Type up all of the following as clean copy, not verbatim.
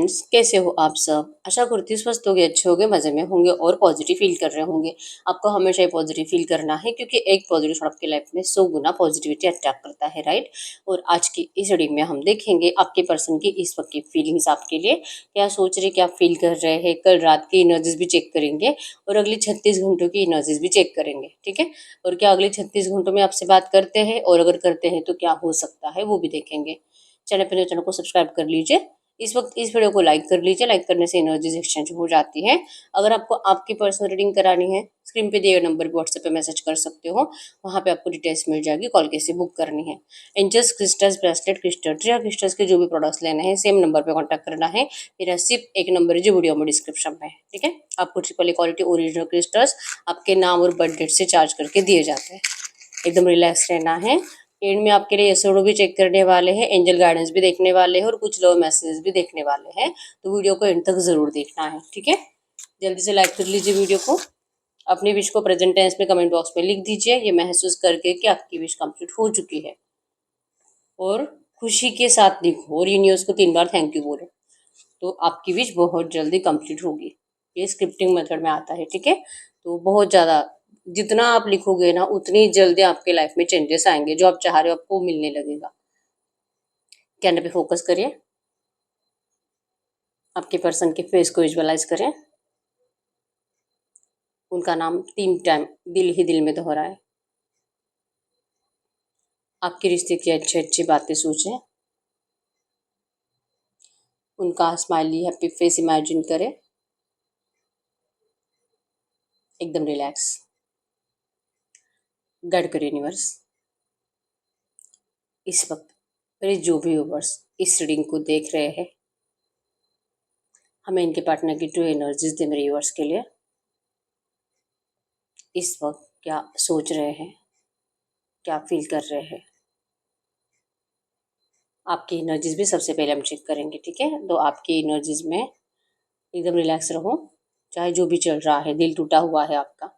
Friends, कैसे हो आप सब? आशा करती हूँ स्वस्थ होंगे, अच्छे होंगे, मज़े में होंगे और पॉजिटिव फील कर रहे होंगे। आपको हमेशा ही पॉजिटिव फील करना है क्योंकि एक पॉजिटिव थॉट आपकी लाइफ में 100 गुना पॉजिटिविटी अट्रैक्ट करता है, राइट? और आज की इस वीडियो में हम देखेंगे आपके पर्सन की इस वक्त की फीलिंग्स आपके लिए, क्या सोच रहे, क्या फील कर रहे हैं। कल रात की एनर्जीज भी चेक करेंगे और अगले 36 घंटों की एनर्जीज भी चेक करेंगे, ठीक है? और क्या अगले 36 घंटों में आपसे बात करते हैं, और अगर करते हैं तो क्या हो सकता है, वो भी देखेंगे। चैनल को सब्सक्राइब कर लीजिए। इस वक्त इस वीडियो को लाइक कर लीजिए। लाइक करने से एनर्जीज एक्सचेंज हो जाती है। अगर आपको आपकी पर्सनल रीडिंग करानी है, स्क्रीन पे दिए गए नंबर पर व्हाट्सएप पे मैसेज कर सकते हो। वहाँ पे आपको डिटेल्स मिल जाएगी, कॉल कैसे बुक करनी है। एंजल्स क्रिस्टल्स, ब्रेसलेट क्रिस्टल या क्रिस्टल्स के जो भी प्रोडक्ट्स लेने हैं, सेम नंबर पे कांटेक्ट करना है। मेरा सिर्फ एक नंबर है जो वीडियो में डिस्क्रिप्शन में है, ठीक है? आपको ट्रिपल क्वालिटी ओरिजिनल क्रिस्टल्स आपके नाम और बर्थ डेट से चार्ज करके दिए जाते हैं। एकदम रिलैक्स रहना है। एंड में आपके लिए एस्ट्रो भी चेक करने वाले हैं, एंजल गाइडेंस भी देखने वाले हैं और कुछ लव मैसेज भी देखने वाले हैं। तो वीडियो को एंड तक जरूर देखना है, ठीक है? जल्दी से लाइक कर लीजिए वीडियो को। अपनी विश को प्रेजेंट टेंस में कमेंट बॉक्स में लिख दीजिए, ये महसूस करके कि आपकी विश कंप्लीट हो चुकी है। और खुशी के साथ लिखो और यूनिवर्स को 3 बार थैंक यू बोलो, तो आपकी विश बहुत जल्दी कंप्लीट होगी। ये स्क्रिप्टिंग मेथड में आता है, ठीक है? तो बहुत ज़्यादा जितना आप लिखोगे ना, उतनी जल्दी आपके लाइफ में चेंजेस आएंगे। जो आप चाह रहे हो आपको मिलने लगेगा। कैमरे पे फोकस करिए, आपके पर्सन के फेस को विजुअलाइज करें। उनका नाम 3 टाइम दिल ही दिल में दोहराए। आपके रिश्ते की अच्छी अच्छी बातें सोचें। उनका स्माइली हैप्पी फेस इमेजिन करें। एकदम रिलैक्स। गाइड करें यूनिवर्स। इस वक्त मेरे जो भी व्यूवर्स इस रीडिंग को देख रहे हैं, हमें इनके पार्टनर की ट्रू एनर्जीज दे मेरे व्यूवर्स के लिए। इस वक्त क्या सोच रहे हैं, क्या फील कर रहे हैं। आपकी एनर्जीज भी सबसे पहले हम चेक करेंगे, ठीक है? तो आपकी एनर्जीज में एकदम रिलैक्स रहो। चाहे जो भी चल रहा है, दिल टूटा हुआ है आपका,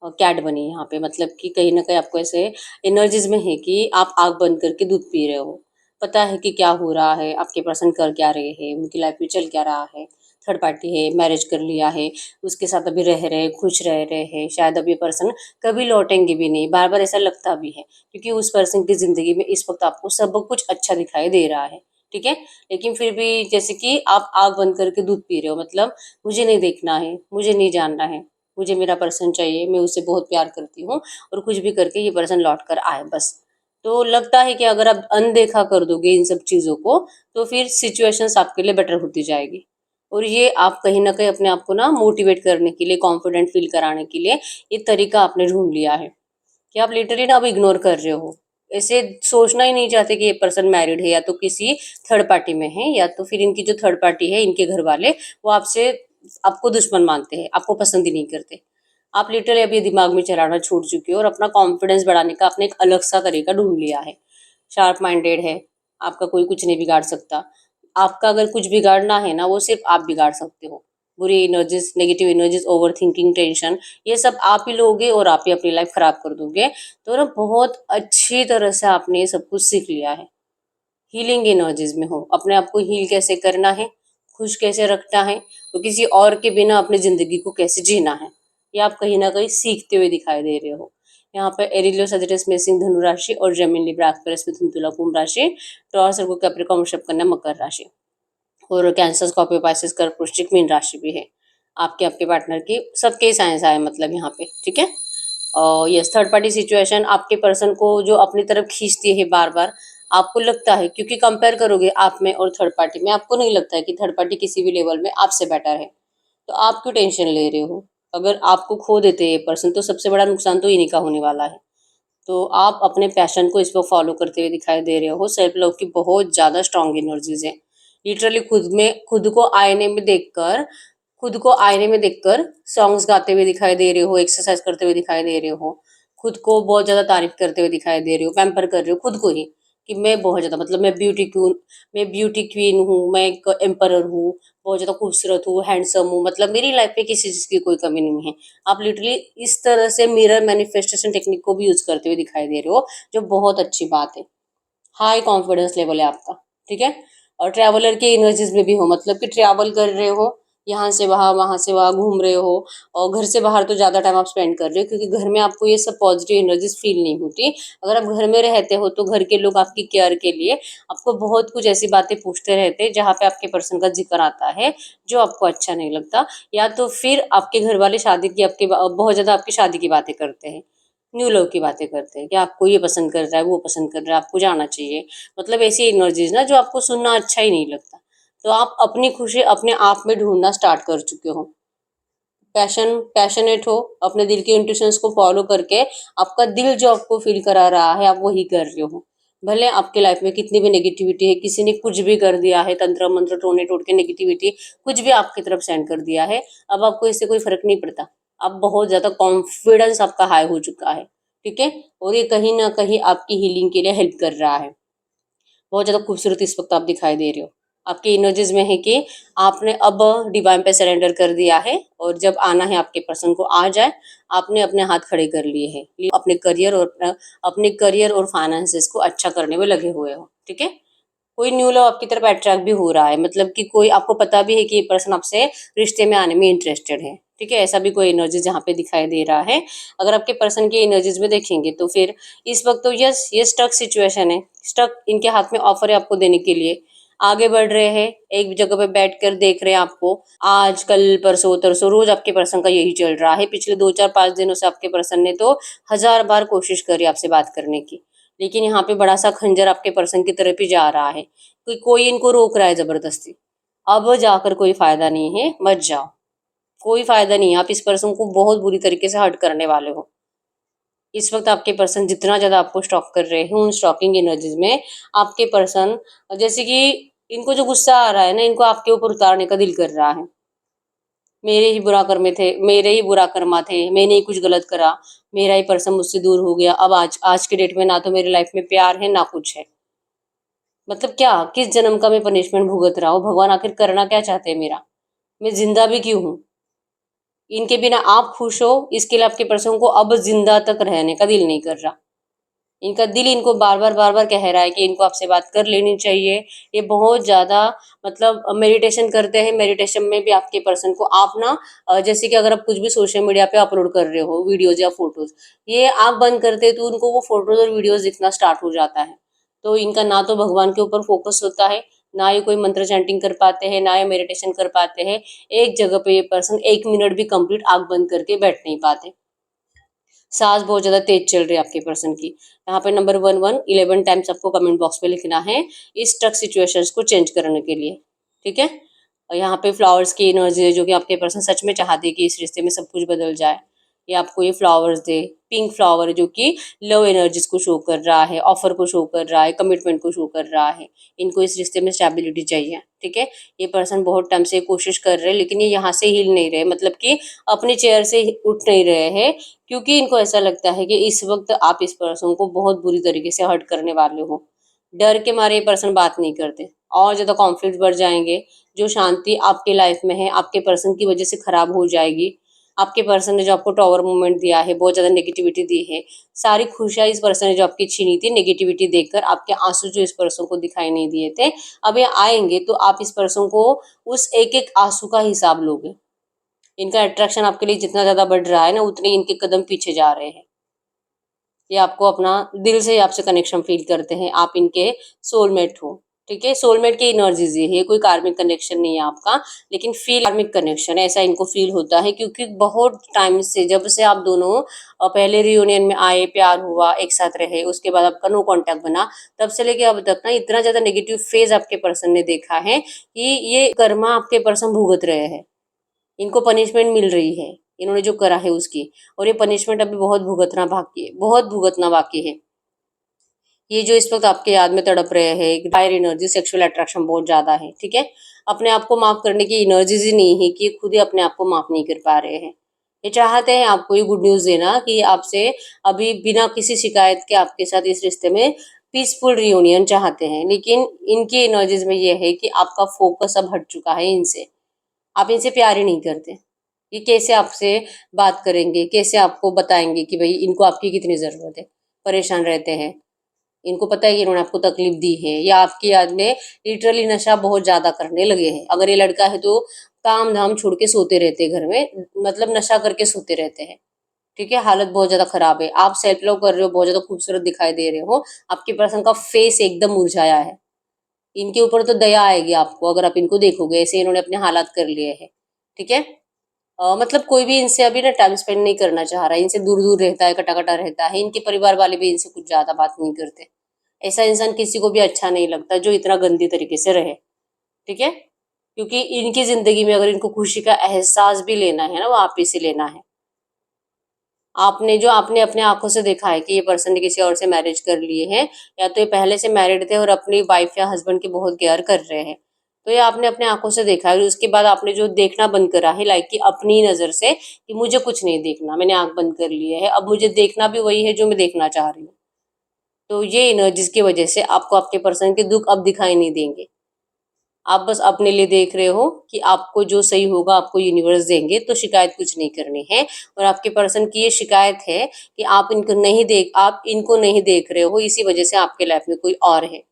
और कैट बनी यहाँ पे, मतलब कि कहीं ना कहीं आपको ऐसे एनर्जीज में है कि आप आग बंद करके दूध पी रहे हो। पता है कि क्या हो रहा है, आपके पर्सन कर क्या रहे हैं, उनकी लाइफ में चल क्या रहा है। थर्ड पार्टी है, मैरिज कर लिया है, उसके साथ अभी रह रहे हैं, खुश रह रहे हैं। शायद अब ये पर्सन कभी लौटेंगे भी नहीं, बार बार ऐसा लगता भी है, क्योंकि उस पर्सन की जिंदगी में इस वक्त आपको सब कुछ अच्छा दिखाई दे रहा है, ठीक है? लेकिन फिर भी जैसे कि आप आग बंद करके दूध पी रहे हो, मतलब मुझे नहीं देखना है, मुझे नहीं जानना है, मुझे मेरा पर्सन चाहिए, मैं उससे बहुत प्यार करती हूँ और कुछ भी करके ये पर्सन लौट कर आए बस। तो लगता है कि अगर आप अनदेखा कर दोगे इन सब चीज़ों को, तो फिर सिचुएशंस आपके लिए बेटर होती जाएगी। और ये आप कहीं ना कहीं अपने आप को ना मोटिवेट करने के लिए, कॉन्फिडेंट फील कराने के लिए ये तरीका आपने ढूंढ लिया है कि आप लिटरली ना अब इग्नोर कर रहे हो। ऐसे सोचना ही नहीं चाहते कि ये पर्सन मैरिड है या तो किसी थर्ड पार्टी में है, या तो फिर इनकी जो थर्ड पार्टी है, इनके घर वाले वो आपसे आपको दुश्मन मानते हैं, आपको पसंद ही नहीं करते। आप लिटरली अभी दिमाग में चलाना छोड़ चुके हो और अपना कॉन्फिडेंस बढ़ाने का आपने एक अलग सा तरीका ढूंढ लिया है। शार्प माइंडेड है, आपका कोई कुछ नहीं बिगाड़ सकता। आपका अगर कुछ बिगाड़ना है ना, वो सिर्फ आप बिगाड़ सकते हो। बुरी energies, negative energies, over thinking, tension, ये सब आप ही लोगे और आप ही अपनी लाइफ खराब कर दोगे। तो ना बहुत अच्छी तरह से आपने ये सब कुछ सीख लिया है। हीलिंग एनर्जीज में हो, अपने आप को हील कैसे करना है, खुश कैसे रखना है, तो किसी और के बिना अपनी जिंदगी को कैसे जीना है, ये आप कहीं ना कहीं सीखते हुए दिखाई दे रहे हो। यहाँ पे एरिलियो सजिटस में सिंह धनु राशि और जेमिनी लिब्रा एक्वेरियस मिथुन तुला कुंभ राशि, टॉरस सर्गो कैप्रिकॉर्न वृषभ कन्या मकर राशि, और कैंसर स्कॉर्पियो पाइसेस कर्क वृश्चिक मीन राशि भी है। आपके आपके पार्टनर की सबके साइंस आए मतलब यहाँ पे, ठीक है? और यस, थर्ड पार्टी सिचुएशन आपके पर्सन को जो अपनी तरफ खींचती है बार बार। आपको लगता है, क्योंकि कंपेयर करोगे आप में और थर्ड पार्टी में, आपको नहीं लगता है कि थर्ड पार्टी किसी भी लेवल में आपसे बेटर है। तो आप क्यों टेंशन ले रहे हो? अगर आपको खो देते हैं ये पर्सन, तो सबसे बड़ा नुकसान तो इन्हीं का होने वाला है। तो आप अपने पैशन को इसको फॉलो करते हुए दिखाई दे रहे हो। सेल्फ लव की बहुत ज्यादा स्ट्रांग एनर्जीज है। लिटरली खुद को आईने में देखकर सॉन्ग्स गाते हुए दिखाई दे रहे हो, एक्सरसाइज करते हुए दिखाई दे रहे हो, खुद को बहुत ज्यादा तारीफ करते हुए दिखाई दे रहे हो, पैम्पर कर रहे हो खुद को ही कि मैं बहुत ज्यादा, मतलब मैं ब्यूटी क्वीन हूँ, मैं एक एम्परर हूँ, बहुत ज्यादा खूबसूरत हूँ, हैंडसम हूँ, मतलब मेरी लाइफ में किसी चीज की कोई कमी नहीं है। आप लिटरली इस तरह से मिरर मैनिफेस्टेशन टेक्निक को भी यूज करते हुए दिखाई दे रहे हो, जो बहुत अच्छी बात है। हाई कॉन्फिडेंस लेवल है आपका, ठीक है? और ट्रैवलर के एनर्जीज में भी हो, मतलब कि ट्रैवल कर रहे हो, यहाँ से वहाँ से वहाँ घूम रहे हो, और घर से बाहर तो ज़्यादा टाइम आप स्पेंड कर रहे हो, क्योंकि घर में आपको ये सब पॉजिटिव एनर्जीज फील नहीं होती। अगर आप घर में रहते हो तो घर के लोग आपकी केयर के लिए आपको बहुत कुछ ऐसी बातें पूछते रहते हैं जहाँ पे आपके पर्सन का जिक्र आता है जो आपको अच्छा नहीं लगता, या तो फिर आपके घर वाले शादी की आपके बहुत ज़्यादा आपकी शादी की बातें करते हैं, न्यू लव की बातें करते हैं कि आपको ये पसंद कर रहा है, वो पसंद कर रहा है, आपको जाना चाहिए। मतलब ऐसी एनर्जीज ना जो आपको सुनना अच्छा ही नहीं लगता। तो आप अपनी खुशी अपने आप में ढूंढना स्टार्ट कर चुके हो, पैशनेट हो, अपने दिल के इंट्यूशंस को फॉलो करके आपका दिल जो आपको फील करा रहा है आप वही कर रहे हो। भले आपके लाइफ में कितनी भी नेगेटिविटी है, किसी ने कुछ भी कर दिया है, तंत्र मंत्र टोने टोट के नेगेटिविटी कुछ भी आपकी तरफ सेंड कर दिया है, अब आपको इससे कोई फर्क नहीं पड़ता। अब बहुत ज्यादा कॉन्फिडेंस आपका हाई हो चुका है, ठीक है। और ये कहीं ना कहीं आपकी हीलिंग के लिए हेल्प कर रहा है। बहुत ज़्यादा खूबसूरत इस वक्त आप दिखाई दे रहे हो। आपकी एनर्जीज में है कि आपने अब डिवाइन पे सरेंडर कर दिया है, और जब आना है आपके पर्सन को आ जाए। आपने अपने हाथ खड़े कर लिए हैं, अपने करियर और फाइनेंसेस को अच्छा करने में लगे हुए हो, ठीक है। कोई न्यू लव आपकी तरफ अट्रैक्ट भी हो रहा है, मतलब कि कोई आपको पता भी है कि ये पर्सन आपसे रिश्ते में आने में इंटरेस्टेड है, ठीक है। ऐसा भी कोई एनर्जी जहाँ पे दिखाई दे रहा है। अगर आपके पर्सन की एनर्जीज में देखेंगे तो फिर इस वक्त तो यस ये स्टक सिचुएशन है, स्टक इनके हाथ में ऑफर है आपको देने के लिए। आगे बढ़ रहे हैं, एक जगह पे बैठ कर देख रहे हैं आपको, आज कल परसों तरसों रोज आपके पर्सन का यही चल रहा है। पिछले 2 4 5 दिनों से आपके पर्सन ने तो 1000 बार कोशिश करी आपसे बात करने की, लेकिन यहाँ पे बड़ा सा खंजर आपके पर्सन की तरफ ही जा रहा है, कोई इनको रोक रहा है जबरदस्ती। अब जाकर कोई फायदा नहीं है, मत जाओ, कोई फायदा नहीं है। आप इस पर्सन को बहुत बुरी तरीके से हर्ट करने वाले हो। इस वक्त आपके पर्सन जितना ज्यादा आपको स्टॉक कर रहे हैं, उन स्टॉकिंग एनर्जीज में आपके पर्सन, जैसे कि इनको जो गुस्सा आ रहा है ना, इनको आपके ऊपर उतारने का दिल कर रहा है। मेरे ही बुरा कर्मा थे, मैंने ही कुछ गलत करा, मेरा ही पर्सन मुझसे दूर हो गया। अब आज आज के डेट में ना तो मेरी लाइफ में प्यार है ना कुछ है। मतलब क्या, किस जन्म का मैं पनिशमेंट भुगत रहा हूँ, भगवान आखिर करना क्या चाहते हैं मेरा, मैं जिंदा भी क्यों हूँ। इनके बिना आप खुश हो, इसके लिए आपके पर्सन को अब जिंदा तक रहने का दिल नहीं कर रहा। इनका दिल इनको बार बार कह रहा है कि इनको आपसे बात कर लेनी चाहिए। ये बहुत ज्यादा मतलब मेडिटेशन करते हैं, मेडिटेशन में भी आपके पर्सन को आप ना जैसे कि अगर आप कुछ भी सोशल मीडिया पे अपलोड कर रहे हो वीडियोज या फोटोज, ये आप बंद करते हैं तो उनको वो फोटोज और वीडियोज दिखना स्टार्ट हो जाता है। तो इनका ना तो भगवान के ऊपर फोकस होता है, ना ये कोई मंत्र चैंटिंग कर पाते हैं, ना ये मेडिटेशन कर पाते हैं। एक जगह पे ये पर्सन 1 मिनट भी कंप्लीट आंख बंद करके बैठ नहीं पाते। सांस बहुत ज्यादा तेज चल रही है आपके पर्सन की। यहाँ पे नंबर 11 टाइम्स आपको कमेंट बॉक्स में लिखना है इस ट्रक सिचुएशंस को चेंज करने के लिए, ठीक है। और यहाँ पे फ्लावर्स की एनर्जी है, जो कि आपके पर्सन सच में चाहते हैं कि इस रिश्ते में सब कुछ बदल जाए। ये आपको ये फ्लावर्स दे, पिंक फ्लावर जो कि लव एनर्जीज को शो कर रहा है, ऑफर को शो कर रहा है, कमिटमेंट को शो कर रहा है। इनको इस रिश्ते में स्टेबिलिटी चाहिए, ठीक है। ये पर्सन बहुत टाइम से कोशिश कर रहे हैं, लेकिन ये यहाँ से हिल नहीं रहे, मतलब कि अपने चेयर से उठ नहीं रहे हैं, क्योंकि इनको ऐसा लगता है कि इस वक्त आप इस पर्सन को बहुत बुरी तरीके से हर्ट करने वाले हो। डर के मारे ये पर्सन बात नहीं करते, और ज्यादा कॉन्फ्लिक्ट बढ़ जाएंगे। जो शांति आपके लाइफ में है आपके पर्सन की वजह से खराब हो जाएगी। आपके पर्सन ने जो आपको टॉवर मूवमेंट दिया है, बहुत ज्यादा नेगेटिविटी दी है, सारी खुशियां इस पर्सन ने जो आपकी छीनी थी नेगेटिविटी देखकर, आपके आंसू जो इस पर्सन को दिखाई नहीं दिए थे, अब ये आएंगे तो आप इस पर्सन को उस एक एक आंसू का हिसाब लोगे। इनका अट्रैक्शन आपके लिए जितना ज्यादा बढ़ रहा है ना, उतने इनके कदम पीछे जा रहे हैं। ये आपको अपना दिल से आपसे कनेक्शन फील करते हैं, आप इनके सोलमेट हो, ठीक है। सोलमेट की एनर्जीज ये है, कोई कार्मिक कनेक्शन नहीं है आपका, लेकिन फील कार्मिक कनेक्शन है, ऐसा इनको फील होता है। क्योंकि बहुत टाइम से, जब से आप दोनों पहले रियूनियन में आए, प्यार हुआ, एक साथ रहे, उसके बाद आपका नो कांटेक्ट बना, तब से लेके अब तक ना इतना ज्यादा नेगेटिव फेज आपके पर्सन ने देखा है कि ये कर्मा आपके पर्सन भुगत रहे हैं। इनको पनिशमेंट मिल रही है, इन्होंने जो करा है उसकी, और ये पनिशमेंट अभी बहुत भुगतना बाकी है, बहुत भुगतना बाकी है। ये जो इस वक्त आपके याद में तड़प रहे हैं, फायर एनर्जी, सेक्सुअल अट्रैक्शन बहुत ज्यादा है, ठीक है। अपने आप को माफ करने की एनर्जीज ही नहीं है कि ये खुद ही अपने आप को माफ नहीं कर पा रहे हैं। ये चाहते हैं आपको ये गुड न्यूज देना कि आपसे अभी बिना किसी शिकायत के आपके साथ इस रिश्ते में पीसफुल रियूनियन चाहते हैं, लेकिन इनकी एनर्जीज में ये है कि आपका फोकस अब हट चुका है इनसे। आप इनसे प्यार ही नहीं करते। ये कैसे आपसे बात करेंगे, कैसे आपको बताएंगे कि भाई इनको आपकी कितनी जरूरत है, परेशान रहते हैं। इनको पता है कि इन्होंने आपको तकलीफ दी है, या आपकी याद में लिटरली नशा बहुत ज्यादा करने लगे हैं। अगर ये लड़का है तो काम धाम छोड़ के सोते रहते हैं घर में, मतलब नशा करके सोते रहते हैं। ठीक है, हालत बहुत ज्यादा खराब है। आप सेल्फ लव कर रहे हो, बहुत ज्यादा खूबसूरत दिखाई दे रहे हो, आपके पर्सन का फेस एकदम मुरझाया है। इनके ऊपर तो दया आएगी आपको अगर आप इनको देखोगे, ऐसे इन्होंने अपने हालात कर लिए हैं। ठीक है। मतलब कोई भी इनसे अभी ना टाइम स्पेंड नहीं करना चाह रहा है, इनसे दूर दूर रहता है, कटा कटा रहता है। इनके परिवार वाले भी इनसे कुछ ज्यादा बात नहीं करते। ऐसा इंसान किसी को भी अच्छा नहीं लगता जो इतना गंदी तरीके से रहे। ठीक है, क्योंकि इनकी जिंदगी में अगर इनको खुशी का एहसास भी लेना है ना, वो आप ही से लेना है। आपने अपने आंखों से देखा है कि ये पर्सन ने किसी और से मैरिज कर लिए हैं, या तो ये पहले से मैरिड थे और अपनी वाइफ या हस्बैंड की बहुत केयर कर रहे हैं। तो ये आपने अपने आंखों से देखा है, और उसके बाद आपने जो देखना बंद करा है, लाइक कि अपनी नजर से, कि मुझे कुछ नहीं देखना, मैंने आंख बंद कर ली है, अब मुझे देखना भी वही है जो मैं देखना चाह रही हूँ। तो ये एनर्जीज की वजह से आपको आपके पर्सन के दुख अब दिखाई नहीं देंगे। आप बस अपने लिए देख रहे हो कि आपको जो सही होगा आपको यूनिवर्स देंगे, तो शिकायत कुछ नहीं करनी है। और आपके पर्सन की ये शिकायत है कि आप इनको नहीं देख रहे हो, इसी वजह से आपके लाइफ में कोई और है।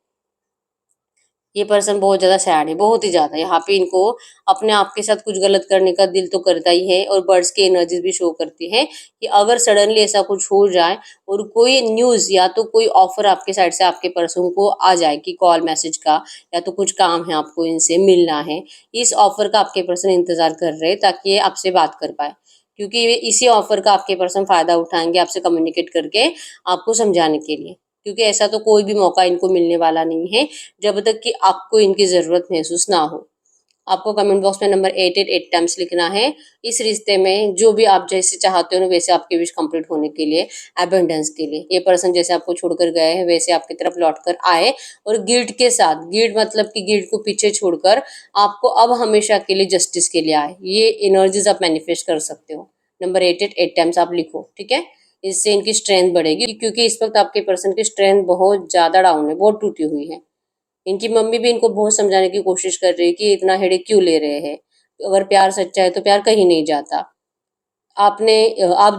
ये पर्सन बहुत ज्यादा सैड है, बहुत ही ज्यादा। यहाँ पे इनको अपने आप के साथ कुछ गलत करने का दिल तो करता ही है, और बर्ड्स की एनर्जीज भी शो करती है कि अगर सडनली ऐसा कुछ हो जाए और कोई न्यूज या तो कोई ऑफर आपके साइड से आपके पर्सन को आ जाए कि कॉल मैसेज का, या तो कुछ काम है आपको इनसे मिलना है, इस ऑफर का आपके पर्सन इंतजार कर रहे हैं ताकि ये आपसे बात कर पाए। क्योंकि ये इसी ऑफर का आपके पर्सन फायदा उठाएंगे आपसे कम्युनिकेट करके, आपको समझाने के लिए। क्योंकि ऐसा तो कोई भी मौका इनको मिलने वाला नहीं है जब तक कि आपको इनकी जरूरत महसूस ना हो। आपको कमेंट बॉक्स में नंबर 888 टाइम्स लिखना है। इस रिश्ते में जो भी आप जैसे चाहते हो ना, वैसे आपकी विश कंप्लीट होने के लिए, अबंडेंस के लिए, ये पर्सन जैसे आपको छोड़कर गए हैं वैसे आपकी तरफ लौट कर आए, और गिल्ट के साथ, गिल्ट मतलब कि गिल्ट को पीछे छोड़कर आपको अब हमेशा के लिए जस्टिस के लिए आए। ये एनर्जीज आप मैनिफेस्ट कर सकते हो। नंबर 888 टाइम्स आप लिखो, ठीक है। इससे इनकी स्ट्रेंथ बढ़ेगी, क्योंकि इस वक्त आपके पर्सन की स्ट्रेंथ बहुत ज्यादा डाउन है, बहुत टूटी हुई है। इनकी मम्मी भी इनको बहुत समझाने की कोशिश कर रही है कि इतना हेडेक क्यों ले रहे हैं। अगर प्यार सच्चा है तो प्यार कहीं नहीं जाता। आप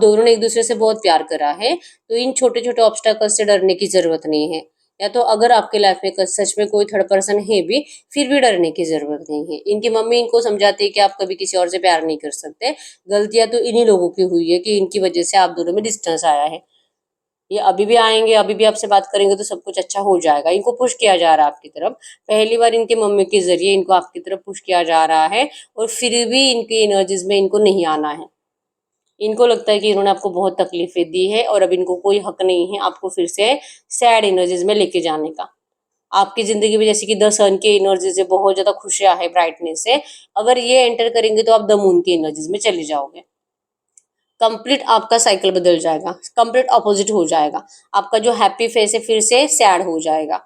दोनों ने एक दूसरे से बहुत प्यार करा है, तो इन छोटे छोटे ऑब्स्टेकल से डरने की जरूरत नहीं है। या तो अगर आपके लाइफ में सच में कोई थर्ड पर्सन है भी, फिर भी डरने की जरूरत नहीं है। इनकी मम्मी इनको समझाती है कि आप कभी किसी और से प्यार नहीं कर सकते। गलतियां तो इन्हीं लोगों की हुई है कि इनकी वजह से आप दोनों में डिस्टेंस आया है। ये अभी भी आएंगे, अभी भी आपसे बात करेंगे तो सब कुछ अच्छा हो जाएगा। इनको पुश किया जा रहा है आपकी तरफ। पहली बार इनके मम्मी के जरिए इनको आपकी तरफ पुश किया जा रहा है, और फिर भी इनकी एनर्जीज में इनको नहीं आना है। इनको लगता है कि इन्होंने आपको बहुत तकलीफें दी है, और अब इनको कोई हक नहीं है आपको फिर से सैड एनर्जीज में लेके जाने का। आपकी जिंदगी में जैसे कि द सन की एनर्जी से बहुत ज्यादा खुशियां है, ब्राइटनेस है, अगर ये एंटर करेंगे तो आप द मून की एनर्जीज में चले जाओगे। कंप्लीट आपका साइकिल बदल जाएगा, कंप्लीट ऑपोजिट हो जाएगा। आपका जो हैप्पी फेस है फिर से सैड हो जाएगा।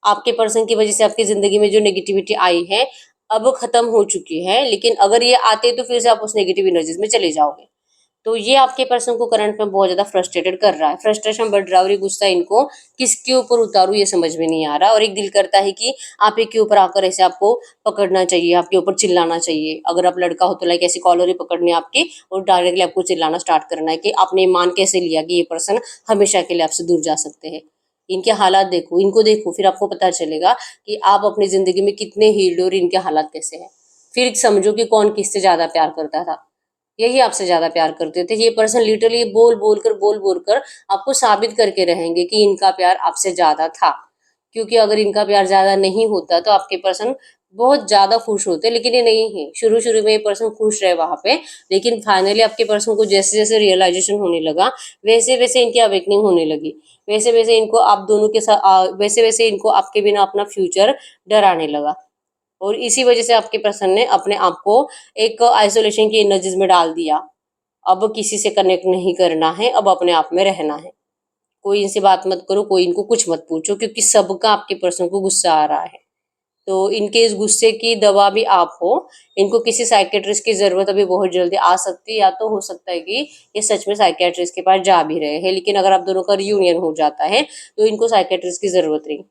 आपके पर्सन की वजह से आपकी जिंदगी में जो नेगेटिविटी आई है अब खत्म हो चुकी है, लेकिन अगर ये आते तो फिर से आप उस नेगेटिव एनर्जीज में चले जाओगे। तो ये आपके पर्सन को करंट में बहुत ज्यादा फ्रस्ट्रेटेड कर रहा है, फ्रस्ट्रेशन बढ़ रहा है, और ये गुस्सा इनको किसके ऊपर उतारू ये समझ में नहीं आ रहा। और एक दिल करता है कि आप एक के ऊपर आकर ऐसे आपको पकड़ना चाहिए, आपके ऊपर चिल्लाना चाहिए। अगर आप लड़का हो तो लाइक ऐसी कॉलर ही पकड़नी है आपकी, और डायरेक्टली आपको चिल्लाना स्टार्ट करना है कि आपने मान कैसे लिया कि ये पर्सन हमेशा के लिए आपसे दूर जा सकते हैं। इनके हालात देखो, इनको देखो, फिर आपको पता चलेगा कि आप अपनी जिंदगी में कितने हील्ड और इनके हालात कैसे हैं। फिर समझो कि कौन किससे ज्यादा प्यार करता था। यही आपसे ज्यादा प्यार करते थे। ये पर्सन लिटरली बोल बोल कर आपको साबित करके रहेंगे कि इनका प्यार आपसे ज्यादा था। क्योंकि अगर इनका प्यार ज्यादा नहीं होता तो आपके पर्सन बहुत ज्यादा खुश होते, लेकिन ये नहीं है। शुरू शुरू में ये पर्सन खुश रहे वहां पे, लेकिन फाइनली आपके पर्सन को जैसे जैसे रियलाइजेशन होने लगा, वैसे वैसे इनकी अवेकनिंग होने लगी। वैसे वैसे इनको आप दोनों के साथ वैसे वैसे इनको आपके बिना अपना फ्यूचर डराने लगा। और इसी वजह से आपके पर्सन ने अपने आप को एक आइसोलेशन की एनर्जीज में डाल दिया। अब किसी से कनेक्ट नहीं करना है, अब अपने आप में रहना है। कोई इनसे बात मत करो, कोई इनको कुछ मत पूछो, क्योंकि सबका आपके पर्सन को गुस्सा आ रहा है। तो इनके इस गुस्से की दवा भी आप हो। इनको किसी साइकेट्रिस्ट की जरूरत अभी बहुत जल्दी आ सकती है, या तो हो सकता है कि ये सच में साइकेट्रिस्ट के पास जा भी रहे हैं, लेकिन अगर आप दोनों का रियूनियन हो जाता है तो इनको साइकेट्रिस्ट की जरूरत नहीं।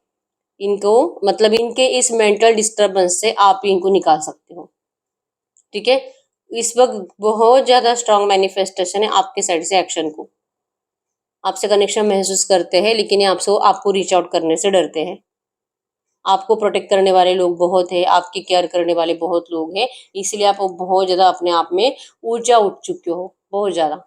इनको मतलब इनके इस मेंटल डिस्टरबेंस से आप ही इनको निकाल सकते हो। ठीक है। इस वक्त बहुत ज्यादा स्ट्रांग मैनिफेस्टेशन है आपके साइड से एक्शन को। आपसे कनेक्शन महसूस करते हैं, लेकिन ये आपसे आपको रीच आउट करने से डरते हैं। आपको प्रोटेक्ट करने वाले लोग बहुत है, आपकी केयर करने वाले बहुत लोग हैं, इसलिए आप बहुत ज़्यादा अपने आप में ऊर्जा उठ चुके हो, बहुत ज़्यादा।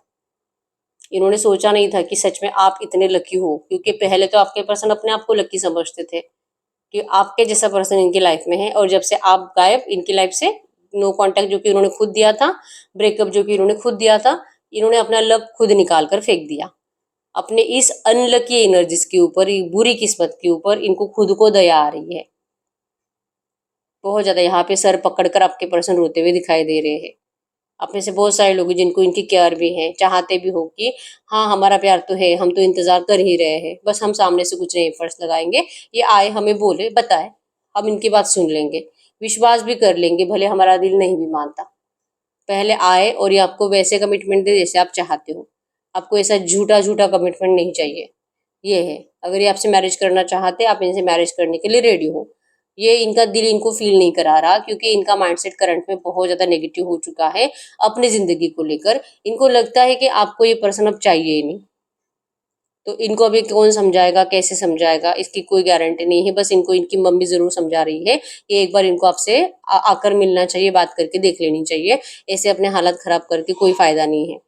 इन्होंने सोचा नहीं था कि सच में आप इतने लकी हो, क्योंकि पहले तो आपके पर्सन अपने आप को लकी समझते थे कि आपके जैसा पर्सन इनकी लाइफ में है, और जब से आप गायब इनकी लाइफ से, नो कांटेक्ट जो कि उन्होंने खुद दिया था, ब्रेकअप जो कि इन्होंने खुद दिया था, इन्होंने अपना लक खुद निकाल कर फेंक दिया। अपने इस अनलकी एनर्जीज के ऊपर, बुरी किस्मत के ऊपर इनको खुद को दया आ रही है बहुत ज्यादा। यहाँ पे सर पकड़कर आपके पर्सन रोते हुए दिखाई दे रहे हैं। आप में से बहुत सारे लोग हैं जिनको इनकी केयर भी है, चाहते भी हो कि हाँ हमारा प्यार तो है, हम तो इंतजार कर ही रहे हैं, बस हम सामने से कुछ नहीं एफर्ट्स लगाएंगे, ये आए हमें बोले बताए, हम इनकी बात सुन लेंगे, विश्वास भी कर लेंगे, भले हमारा दिल नहीं भी मानता। पहले आए और ये आपको वैसे कमिटमेंट दे जैसे आप चाहते हो। आपको ऐसा झूठा झूठा कमिटमेंट नहीं चाहिए। ये है, अगर ये आपसे मैरिज करना चाहते हैं, आप इनसे मैरिज करने के लिए रेडी हो। ये इनका दिल इनको फील नहीं करा रहा, क्योंकि इनका माइंडसेट करंट में बहुत ज्यादा नेगेटिव हो चुका है अपनी जिंदगी को लेकर। इनको लगता है कि आपको ये पर्सन अब चाहिए ही नहीं। तो इनको अभी कौन समझाएगा, कैसे समझाएगा, इसकी कोई गारंटी नहीं है। बस इनको इनकी मम्मी जरूर समझा रही है कि एक बार इनको आपसे आकर मिलना चाहिए, बात करके देख लेनी चाहिए। ऐसे अपने हालत खराब करके कोई फायदा नहीं है।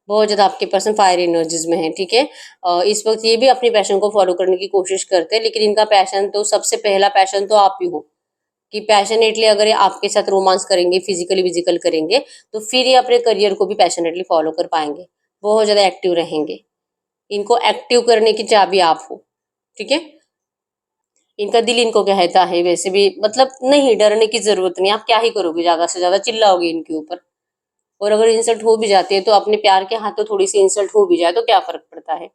बहुत ज़्यादा आपके पर्सन फायर एनर्जीज में है, ठीक है। इस वक्त ये भी अपनी पैशन को फॉलो करने की कोशिश करते हैं, लेकिन इनका पैशन तो, सबसे पहला पैशन तो आप ही हो, कि पैशनेटली अगर ये आपके साथ रोमांस करेंगे, फिजिकली विजिकल करेंगे, तो फिर ये अपने करियर को भी पैशनेटली फॉलो कर पाएंगे, बहुत ज़्यादा एक्टिव रहेंगे। इनको एक्टिव करने की चाबी आप हो, ठीक है। इनका दिल इनको कहता है वैसे भी, मतलब नहीं, डरने की जरूरत नहीं। आप क्या ही करोगे, ज्यादा से ज्यादा चिल्लाओगे इनके ऊपर, और अगर इंसल्ट हो भी जाती है तो अपने प्यार के हाथों थोड़ी सी इंसल्ट हो भी जाए तो क्या फर्क पड़ता है।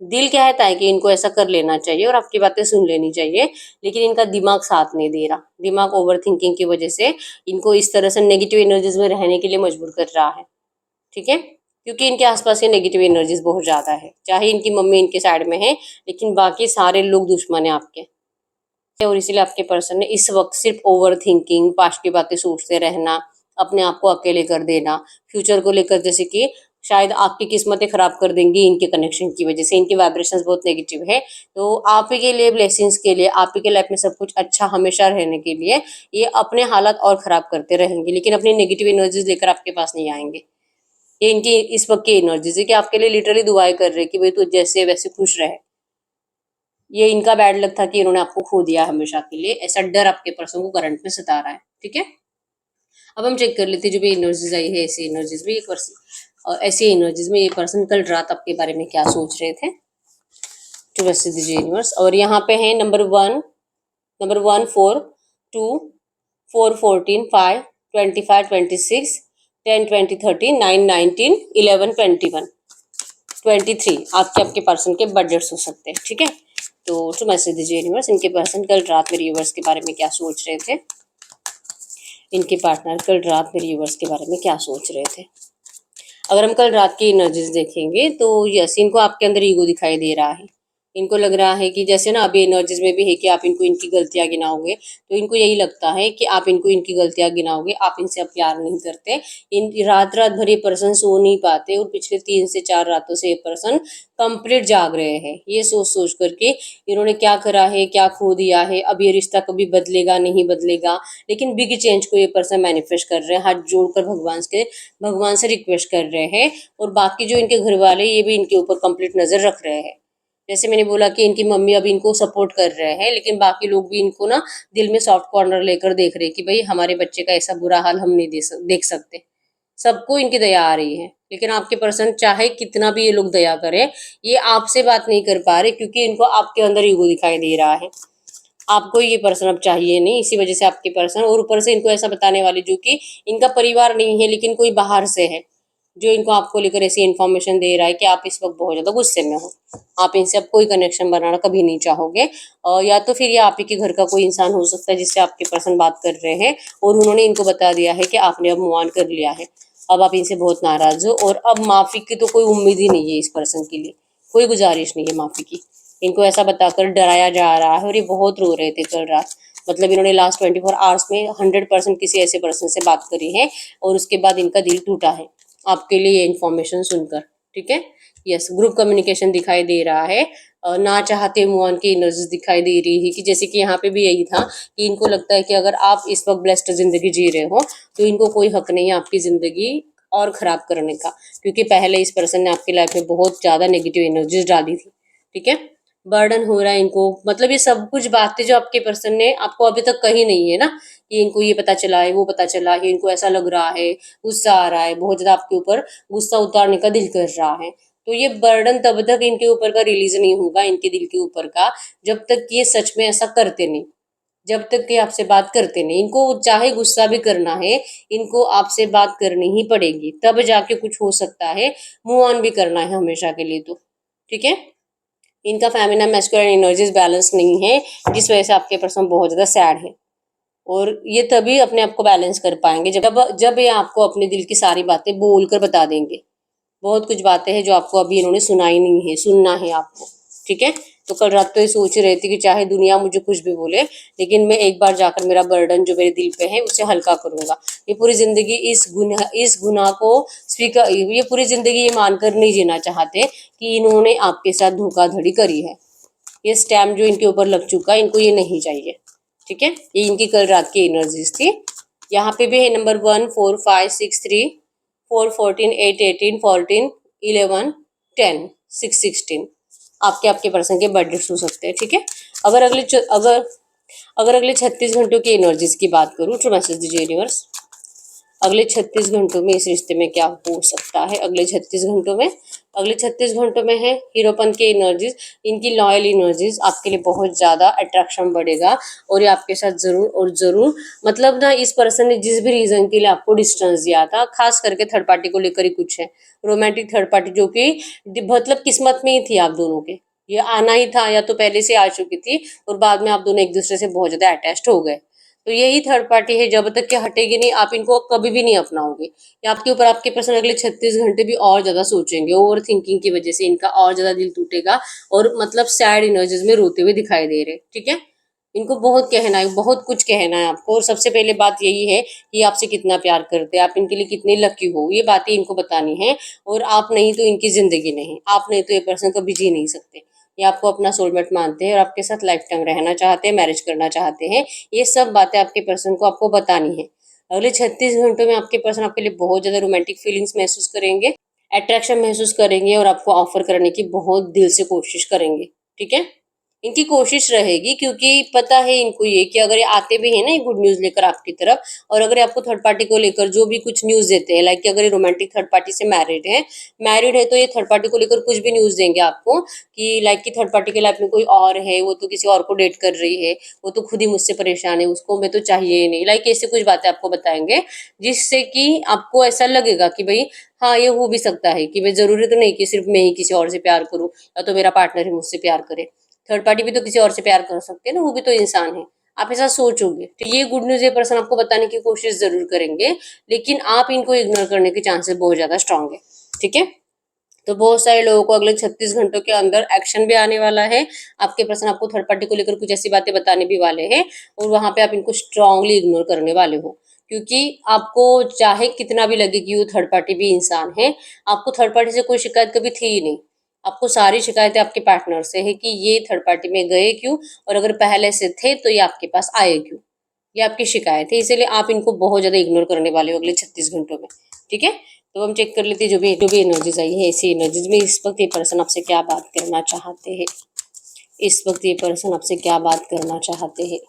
दिल कहता है कि इनको ऐसा कर लेना चाहिए और आपकी बातें सुन लेनी चाहिए, लेकिन इनका दिमाग साथ नहीं दे रहा। दिमाग ओवर थिंकिंग की वजह से इनको इस तरह से नेगेटिव एनर्जीज में रहने के लिए मजबूर कर रहा है, ठीक है। क्योंकि इनके आसपास ये नेगेटिव एनर्जीज बहुत ज्यादा है। चाहे इनकी मम्मी इनके साइड में है, लेकिन बाकी सारे लोग दुश्मन है आपके। और इसीलिए आपके पर्सन ने इस वक्त सिर्फ ओवर थिंकिंग, पास्ट की बातें सोचते रहना, अपने आप को अकेले कर देना, फ्यूचर को लेकर, जैसे कि शायद आपकी किस्मतें खराब कर देंगी इनके कनेक्शन की वजह से। इनके वाइब्रेशंस बहुत नेगेटिव है, तो आप ही के लिए, ब्लेसिंग्स के लिए, आप ही के लाइफ में सब कुछ अच्छा हमेशा रहने के लिए ये अपने हालात और खराब करते रहेंगे, लेकिन अपनी नेगेटिव एनर्जीज लेकर आपके पास नहीं आएंगे। ये इनकी इस वक्त की एनर्जीज है कि आपके लिए लिटरली दुआएं कर रहे हैं कि भाई तू जैसे वैसे खुश रहे। ये इनका बैड लक था कि इन्होंने आपको खो दिया हमेशा के लिए, ऐसा डर आपके पर्सन को करंट में सता रहा है, ठीक है। अब हम चेक कर लेते हैं जो भी एनर्जीज आई है, ऐसी एनर्जीज में ये पर्सन, ऐसी एनर्जीज में ये पर्सन कल रात आपके बारे में क्या सोच रहे थे, टू वैसे दीजिए यूनिवर्स। और यहाँ पे है नंबर 1, नंबर 1, 4, 2, 4, 14, 5, 25, 26, 10, 20, 30, 9, 19, 11, 21, 23 आपके पर्सन के बर्थडेट्स हो सकते हैं, ठीक है। तो मैसेज दीजिए यूनिवर्स, इनके पर्सन कल रात मेरे यूनिवर्स के बारे में क्या सोच रहे थे, इनके पार्टनर कल रात मेरे यूनिवर्स के बारे में क्या सोच रहे थे। अगर हम कल रात की एनर्जीज देखेंगे तो यस, इनको आपके अंदर ईगो दिखाई दे रहा है। इनको लग रहा है कि जैसे ना अभी एनर्जीज में भी है कि आप इनको इनकी गलतियां गिनाओगे, तो इनको यही लगता है कि आप इनको इनकी गलतियां गिनाओगे, आप इनसे अब प्यार नहीं करते। इन रात रात भर ये पर्सन सो नहीं पाते, और पिछले 3 से 4 रातों से ये पर्सन कंप्लीट जाग रहे हैं, ये सोच सोच करके इन्होंने क्या करा है, क्या खो दिया है, अब ये रिश्ता कभी बदलेगा नहीं बदलेगा। लेकिन बिग चेंज को ये पर्सन मैनिफेस्ट कर रहे हैं, हाथ जोड़कर भगवान से रिक्वेस्ट कर रहे हैं। और बाकी जो इनके घर वाले, ये भी इनके ऊपर कंप्लीट नजर रख रहे हैं। जैसे मैंने बोला कि इनकी मम्मी अब इनको सपोर्ट कर रहे हैं, लेकिन बाकी लोग भी इनको ना दिल में सॉफ्ट कॉर्नर लेकर देख रहे हैं कि भाई हमारे बच्चे का ऐसा बुरा हाल हम नहीं देख सकते। सबको इनकी दया आ रही है, लेकिन आपके पर्सन चाहे कितना भी ये लोग दया करें, ये आपसे बात नहीं कर पा रहे, क्योंकि इनको आपके अंदर ईगो दिखाई दे रहा है। आपको ये पर्सन अब चाहिए नहीं, इसी वजह से आपके पर्सन, और ऊपर से इनको ऐसा बताने वाले जो कि इनका परिवार नहीं है, लेकिन कोई बाहर से है, जो इनको आपको लेकर ऐसी इन्फॉर्मेशन दे रहा है कि आप इस वक्त बहुत ज्यादा गुस्से में हो, आप इनसे अब कोई कनेक्शन बनाना कभी नहीं चाहोगे। या तो फिर ये आप ही के घर का कोई इंसान हो सकता है जिससे आपके पर्सन बात कर रहे हैं, और उन्होंने इनको बता दिया है कि आपने अब मूव ऑन कर लिया है, अब आप इनसे बहुत नाराज हो, और अब माफी की तो कोई उम्मीद ही नहीं है इस पर्सन के लिए, कोई गुजारिश नहीं है माफी की। इनको ऐसा बताकर डराया जा रहा है, और ये बहुत रो रहे थे कल रात। मतलब इन्होंने लास्ट 24 आवर्स में 100% किसी ऐसे पर्सन से बात करी है, और उसके बाद इनका दिल टूटा है आपके लिए ये इन्फॉर्मेशन सुनकर, ठीक है। यस, ग्रुप कम्युनिकेशन दिखाई दे रहा है। ना चाहते मूव ऑन की एनर्जीज दिखाई दे रही है कि जैसे कि यहाँ पे भी यही था कि इनको लगता है कि अगर आप इस वक्त ब्लेस्ड जिंदगी जी रहे हो तो इनको कोई हक नहीं है आपकी जिंदगी और खराब करने का, क्योंकि पहले इस पर्सन ने आपकी लाइफ में बहुत ज्यादा नेगेटिव एनर्जीज डाली थी। ठीक है, बर्डन हो रहा है इनको, मतलब ये सब कुछ बातें जो आपके पर्सन ने आपको अभी तक कही नहीं है ना, कि इनको ये पता चला है, वो पता चला है, इनको ऐसा लग रहा है, गुस्सा आ रहा है, बहुत ज्यादा आपके ऊपर गुस्सा उतारने का दिल कर रहा है। तो ये बर्डन तब तक इनके ऊपर का रिलीज नहीं होगा, इनके दिल के ऊपर का, जब तक ये सच में ऐसा करते नहीं, जब तक कि आपसे बात करते नहीं। इनको चाहे गुस्सा भी करना है, इनको आपसे बात करनी ही पड़ेगी, तब जाके कुछ हो सकता है, मूव ऑन भी करना है हमेशा के लिए तो। ठीक है, इनका फेमिनिन मैस्कुलिन एनर्जीज बैलेंस नहीं है, जिस वजह से आपके पर्सन बहुत ज्यादा सैड है। और ये तभी अपने आप को बैलेंस कर पाएंगे जब जब ये आपको अपने दिल की सारी बातें बोल कर बता देंगे। बहुत कुछ बातें हैं जो आपको अभी इन्होंने सुनाई नहीं है, सुनना है आपको। ठीक है, तो कल रात तो ये सोच ही रही थी कि चाहे दुनिया मुझे कुछ भी बोले, लेकिन मैं एक बार जाकर मेरा बर्डन जो मेरे दिल पे है उसे हल्का करूंगा। ये पूरी जिंदगी इस गुनाह को स्वीकार, ये पूरी जिंदगी ये मानकर नहीं जीना चाहते कि इन्होंने आपके साथ धोखाधड़ी करी है। ये स्टैम्प जो इनके ऊपर लग चुका है, इनको ये नहीं चाहिए। ठीक है, ये इनकी कल रात की एनर्जीज थी। यहाँ पे भी है नंबर 1 4 5 6 3 4 14 8 18 14 11 10 6 16। आपके आपके पर्सन के बर्थडे हो सकते हैं। ठीक है, अगर अगर अगले 36 घंटों की एनर्जीज की बात करूँ तो मैसेज दीजिए यूनिवर्स। अगले 36 घंटों में इस रिश्ते में क्या हो सकता है? अगले 36 घंटों में है हीरोपन की एनर्जीज, इनकी लॉयल एनर्जीज, आपके लिए बहुत ज्यादा अट्रैक्शन बढ़ेगा और ये आपके साथ जरूर और जरूर, मतलब ना, इस पर्सन ने जिस भी रीजन के लिए आपको डिस्टेंस दिया था, खास करके थर्ड पार्टी को लेकर ही कुछ है, रोमांटिक थर्ड पार्टी, जो कि मतलब किस्मत में ही थी आप दोनों के, ये आना ही था, या तो पहले से आ चुकी थी और बाद में आप दोनों एक दूसरे से बहुत ज्यादा अटैच्ड हो गए। तो यही थर्ड पार्टी है, जब तक कि हटेगी नहीं आप इनको कभी भी नहीं अपनाओगे। या आपके ऊपर आपके पर्सन अगले 36 घंटे भी और ज्यादा सोचेंगे, ओवर थिंकिंग की वजह से इनका और ज्यादा दिल टूटेगा और मतलब सैड एनर्जीज में रोते हुए दिखाई दे रहे। ठीक है, इनको बहुत कहना है, बहुत कुछ कहना है आपको, और सबसे पहले बात यही है कि आपसे कितना प्यार करते हैं, आप इनके लिए कितने लकी हो, ये बातें इनको बतानी है। और आप नहीं तो इनकी जिंदगी नहीं, आप नहीं तो ये पर्सन कभी जी नहीं सकते। ये आपको अपना सोलमेट मानते हैं और आपके साथ लाइफ टाइम रहना चाहते हैं, मैरिज करना चाहते हैं। ये सब बातें आपके पर्सन को आपको बतानी है। अगले 36 घंटों में आपके पर्सन आपके लिए बहुत ज्यादा रोमांटिक फीलिंग्स महसूस करेंगे, अट्रैक्शन महसूस करेंगे और आपको ऑफर करने की बहुत दिल से कोशिश करेंगे। ठीक है, इनकी कोशिश रहेगी, क्योंकि पता है इनको ये कि अगर ये आते भी है ना गुड न्यूज लेकर आपकी तरफ, और अगर ये आपको थर्ड पार्टी को लेकर जो भी कुछ न्यूज देते हैं, लाइक कि अगर ये रोमांटिक थर्ड पार्टी से मैरिड है तो ये थर्ड पार्टी को लेकर कुछ भी न्यूज देंगे आपको, कि लाइक कि थर्ड पार्टी के लाइफ में कोई और है, वो तो किसी और को डेट कर रही है, वो तो खुद ही मुझसे परेशान है, उसको मैं तो चाहिए ही नहीं, लाइक ऐसे कुछ बातें आपको बताएंगे, जिससे कि आपको ऐसा लगेगा कि भाई हाँ, ये हो भी सकता है कि भाई जरूरी तो नहीं कि सिर्फ मैं ही किसी और से प्यार करूं, या तो मेरा पार्टनर ही मुझसे प्यार करे, थर्ड पार्टी भी तो किसी और से प्यार कर सकते हैं ना, वो भी तो इंसान है। आप ऐसा सोचोगे तो ये गुड न्यूज ये पर्सन आपको बताने की कोशिश जरूर करेंगे, लेकिन आप इनको इग्नोर करने के चांसेस बहुत ज्यादा स्ट्रांग है। ठीक है, तो बहुत सारे लोगों को अगले 36 घंटों के अंदर एक्शन भी आने वाला है। आपके पर्सन आपको थर्ड पार्टी को लेकर कुछ ऐसी बातें बताने भी वाले हैं, और वहां पे आप इनको स्ट्रांगली इग्नोर करने वाले हो, क्योंकि आपको चाहे कितना भी लगे कि वो थर्ड पार्टी भी इंसान है, आपको थर्ड पार्टी से कोई शिकायत कभी थी ही नहीं। आपको सारी शिकायतें आपके पार्टनर से है कि ये थर्ड पार्टी में गए क्यों, और अगर पहले से थे तो ये आपके पास आए क्यों, ये आपकी शिकायत है। इसीलिए आप इनको बहुत ज्यादा इग्नोर करने वाले हो अगले 36 घंटों में। ठीक है, तो हम चेक कर लेते हैं जो भी एनर्जीज आई है, ऐसी एनर्जीज में इस वक्त ये पर्सन आपसे क्या बात करना चाहते हैं। इस वक्त ये पर्सन आपसे क्या बात करना चाहते हैं।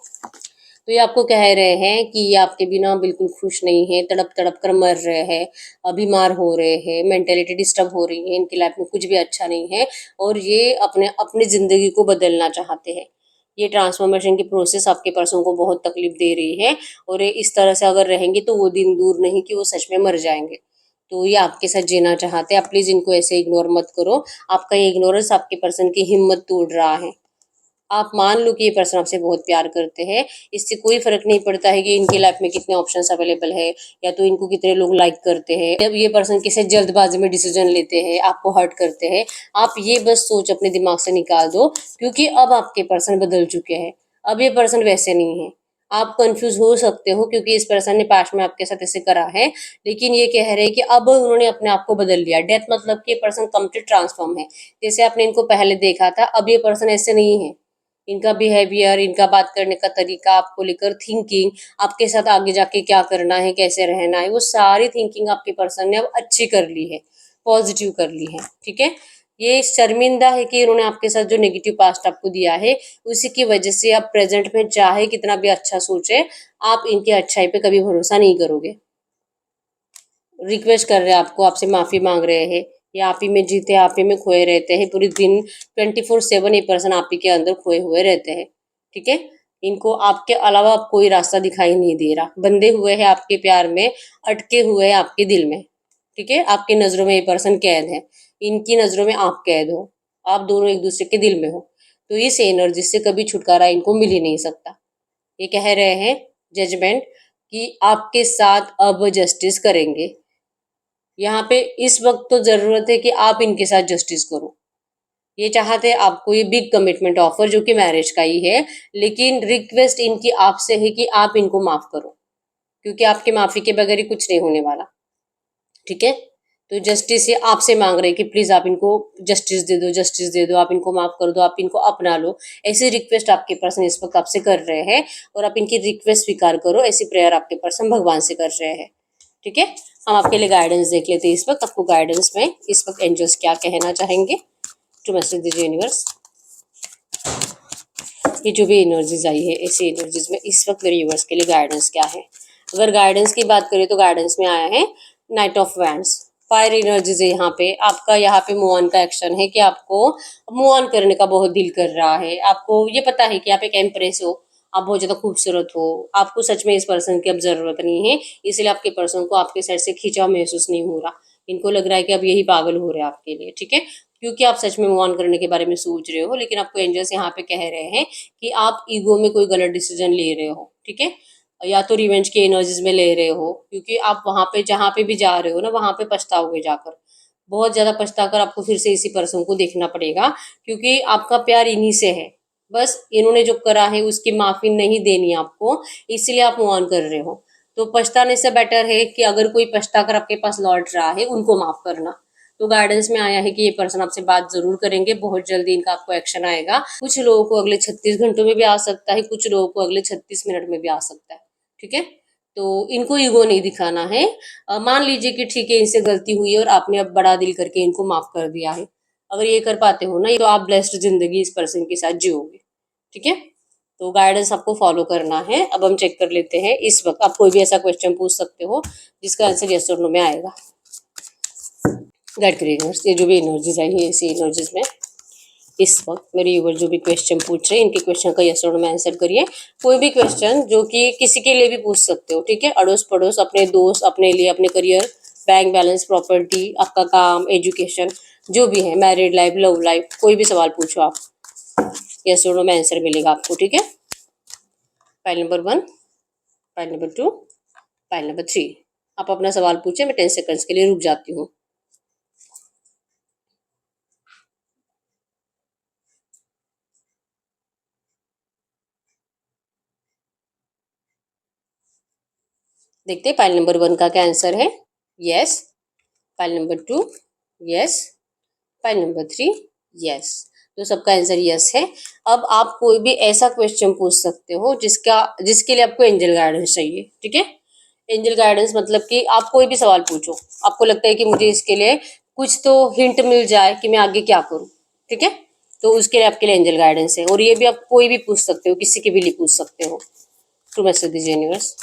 तो ये आपको कह रहे हैं कि ये आपके बिना बिल्कुल खुश नहीं है, तड़प तड़प कर मर रहे हैं, बीमार हो रहे हैं, मेंटेलिटी डिस्टर्ब हो रही है, इनकी लाइफ में कुछ भी अच्छा नहीं है, और ये अपने अपनी जिंदगी को बदलना चाहते हैं। ये ट्रांसफॉर्मेशन की प्रोसेस आपके पर्सन को बहुत तकलीफ दे रही है, और ये इस तरह से अगर रहेंगे तो वो दिन दूर नहीं कि वो सच में मर जाएंगे। तो ये आपके साथ जीना चाहते हैं, आप प्लीज इनको ऐसे इग्नोर मत करो। आपका ये इग्नोरेंस आपके पर्सन की हिम्मत तोड़ रहा है। आप मान लो कि ये पर्सन आपसे बहुत प्यार करते हैं, इससे कोई फर्क नहीं पड़ता है कि इनकी लाइफ में कितने ऑप्शंस अवेलेबल है, या तो इनको कितने लोग लाइक करते हैं, जब ये पर्सन किसी जल्दबाजी में डिसीजन लेते हैं, आपको हर्ट करते हैं। आप ये बस सोच अपने दिमाग से निकाल दो, क्योंकि अब आपके पर्सन बदल चुके हैं, अब ये पर्सन वैसे नहीं है। आप कंफ्यूज हो सकते हो क्योंकि इस पर्सन ने पास्ट में आपके साथ ऐसे करा है, लेकिन ये कह रहे हैं कि अब उन्होंने अपने आप को बदल लिया। डेथ मतलब कि ये पर्सन कंप्लीट ट्रांसफॉर्म है। जैसे आपने इनको पहले देखा था, अब ये पर्सन ऐसे नहीं है। इनका बिहेवियर, इनका बात करने का तरीका, आपको लेकर थिंकिंग, आपके साथ आगे जाके क्या करना है, कैसे रहना है, वो सारी थिंकिंग आपके पर्सन ने अब अच्छी कर ली है, पॉजिटिव कर ली है। ठीक है, ये शर्मिंदा है कि इन्होंने आपके साथ जो नेगेटिव पास्ट आपको दिया है, उसी की वजह से आप प्रेजेंट में चाहे कितना भी अच्छा सोचे, आप इनकी अच्छाई पे कभी भरोसा नहीं करोगे। रिक्वेस्ट कर रहे हैं आपको, आपसे माफी मांग रहे हैं। ये आप ही में जीते, आप ही में खोए रहते हैं, पूरे दिन 24/7 ये पर्सन आप ही के अंदर खोए हुए रहते हैं। ठीक है, इनको आपके अलावा अब कोई रास्ता दिखाई नहीं दे रहा, बंधे हुए हैं आपके प्यार में, अटके हुए हैं आपके दिल में। ठीक है, आपकी नजरों में ये पर्सन कैद है, इनकी नजरों में आप कैद हो, आप दोनों एक दूसरे के दिल में हो। तो इस एनर्जी से कभी छुटकारा इनको मिल ही नहीं सकता। ये कह रहे हैं जजमेंट कि आपके साथ अब जस्टिस करेंगे। यहाँ पे इस वक्त तो जरूरत है कि आप इनके साथ जस्टिस करो। ये चाहते हैं आपको ये बिग कमिटमेंट ऑफर, जो कि मैरिज का ही है, लेकिन रिक्वेस्ट इनकी आपसे है कि आप इनको माफ करो, क्योंकि आपके माफी के बगैर ही कुछ नहीं होने वाला। ठीक है, तो जस्टिस ये आपसे मांग रहे हैं कि प्लीज आप इनको जस्टिस दे दो, जस्टिस दे दो, आप इनको माफ कर दो, आप इनको अपना लो। ऐसी रिक्वेस्ट आपके पर्सन इस वक्त आपसे कर रहे हैं, और आप इनकी रिक्वेस्ट स्वीकार करो। ऐसी प्रेयर आपके पर्सन भगवान से कर रहे हैं। ठीक है, हम आपके लिए गाइडेंस देख लेते हैं इस वक्त। आपको गाइडेंस में इस वक्त एंजल्स क्या कहना चाहेंगे, टू मैसेज दीजिए यूनिवर्स। ये जो भी एनर्जीज आई है, ऐसी एनर्जीज में इस वक्त मेरे यूनिवर्स के लिए गाइडेंस क्या है। अगर गाइडेंस की बात करें तो गाइडेंस में आया है night of wands. Fire energies है यहाँ पे। आपका यहाँ पे मूव ऑन का एक्शन है कि आपको मूव ऑन करने का बहुत दिल कर रहा है। आपको ये पता है कि आप एक एम्प्रेस हो, आप बहुत ज्यादा खूबसूरत हो, आपको सच में इस पर्सन की अब जरूरत नहीं है, इसलिए आपके पर्सन को आपके साइड से खिंचाव महसूस नहीं हो रहा। इनको लग रहा है कि अब यही पागल हो रहे हैं आपके लिए। ठीक है, क्योंकि आप सच में मूव ऑन करने के बारे में सोच रहे हो, लेकिन आपको एंजल्स यहाँ पे कह रहे हैं कि आप ईगो में कोई गलत डिसीजन ले रहे हो। ठीक है, या तो रिवेंज की एनर्जीज में ले रहे हो, क्योंकि आप वहां पे जहाँ पे भी जा रहे हो ना, वहां पे पछताओगे जाकर, बहुत ज्यादा पछताकर आपको फिर से इसी पर्सन को देखना पड़ेगा, क्योंकि आपका प्यार इन्हीं से है। बस इन्होंने जो करा है उसकी माफी नहीं देनी आपको, इसलिए आप मूव ऑन कर रहे हो। तो पछताने से बेटर है कि अगर कोई पछता कर आपके पास लौट रहा है, उनको माफ करना। तो गाइडेंस में आया है कि ये पर्सन आपसे बात जरूर करेंगे, बहुत जल्दी इनका आपको एक्शन आएगा। कुछ लोगों को अगले 36 घंटों में भी आ सकता है, कुछ लोगों को अगले 36 मिनट में भी आ सकता है। ठीक है, तो इनको ईगो नहीं दिखाना है। मान लीजिए कि ठीक है, इनसे गलती हुई है और आपने अब बड़ा दिल करके इनको माफ कर दिया है। अगर ये कर पाते हो ना, तो आप ब्लेस्ड जिंदगी इस पर्सन के साथ जियोगे। ठीक है, तो गाइडेंस आपको फॉलो करना है। अब हम चेक कर लेते हैं इस वक्त। आप कोई भी ऐसा क्वेश्चन पूछ सकते हो जिसका आंसर यस और नो में आएगा। गाइड करिए यूनिवर्स, ये जो भी एनर्जीज आई है, इसी एनर्जीज में इस वक्त मेरे यूवर जो भी क्वेश्चन पूछ रहे हैं, इनके क्वेश्चन का यस और नो में आंसर करिए। कोई भी क्वेश्चन जो कि किसी के लिए भी पूछ सकते हो। ठीक है, अड़ोस पड़ोस, अपने दोस्त, अपने लिए, अपने करियर, बैंक बैलेंस, प्रॉपर्टी, आपका काम, एजुकेशन, जो भी है, मैरिड लाइफ, लव लाइफ, कोई भी सवाल पूछो आप, यस और नो में आंसर मिलेगा आपको। ठीक है, file number 1, file number 2, file number 3। आप अपना सवाल पूछे, मैं 10 सेकंड्स के लिए रुक जाती हूँ। देखते हैं फाइल नंबर 1 का क्या आंसर है। Yes. File number 2, yes. File number 3, yes. तो सबका आंसर यस है। अब आप कोई भी ऐसा क्वेश्चन पूछ सकते हो जिसके लिए आपको एंजल गाइडेंस चाहिए। ठीक है, एंजल गाइडेंस मतलब कि आप कोई भी सवाल पूछो, आपको लगता है कि मुझे इसके लिए कुछ तो हिंट मिल जाए कि मैं आगे क्या करूँ। ठीक है, तो उसके लिए आपके लिए एंजल गाइडेंस है। और ये भी आप कोई भी पूछ सकते हो, किसी के भी लिए पूछ सकते हो। टू मैसेज दीजिए यूनिवर्स।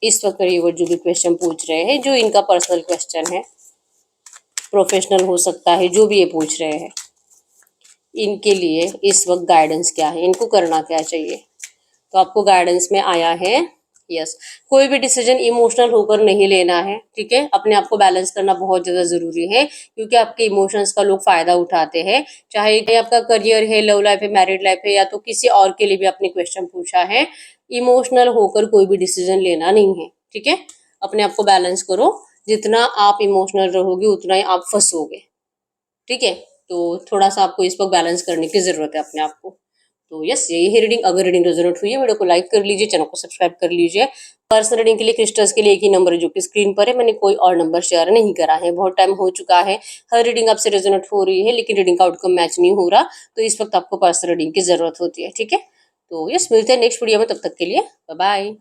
इस वक्त ये जो भी क्वेश्चन पूछ रहे हैं, जो इनका पर्सनल क्वेश्चन है, प्रोफेशनल हो सकता है, जो भी ये पूछ रहे हैं, इनके लिए इस वक्त गाइडेंस क्या है, इनको करना क्या चाहिए। तो आपको गाइडेंस में आया है यस। कोई भी डिसीजन इमोशनल होकर नहीं लेना है। ठीक है, अपने आप को बैलेंस करना बहुत ज़्यादा ज़रूरी है, क्योंकि आपके इमोशंस का लोग फ़ायदा उठाते हैं। चाहे ये आपका करियर है, लव लाइफ है, मैरिड लाइफ है, या तो किसी और के लिए भी आपने क्वेश्चन पूछा है। इमोशनल होकर कोई भी डिसीजन लेना नहीं है। ठीक है, अपने आप को बैलेंस करो। जितना आप इमोशनल रहोगे उतना ही आप फंसोगे। ठीक है, तो थोड़ा सा आपको इस वक्त बैलेंस करने की ज़रूरत है अपने आप को। तो यस, यही रीडिंग। अगर रीडिंग रेजोनेट हुई है, वीडियो को लाइक कर लीजिए, चैनल को सब्सक्राइब कर लीजिए। पर्सनल रीडिंग के लिए क्रिस्टल्स के लिए एक ही नंबर है जो कि स्क्रीन पर है, मैंने कोई और नंबर शेयर नहीं करा है। बहुत टाइम हो चुका है, हर रीडिंग आपसे रेजोनेट हो रही है लेकिन रीडिंग का आउटकम मैच नहीं हो रहा, तो इस वक्त आपको पर्सनल रीडिंग की जरूरत होती है। ठीक है, तो यस, मिलते हैं नेक्स्ट वीडियो में, तब तक के लिए बाय बाय।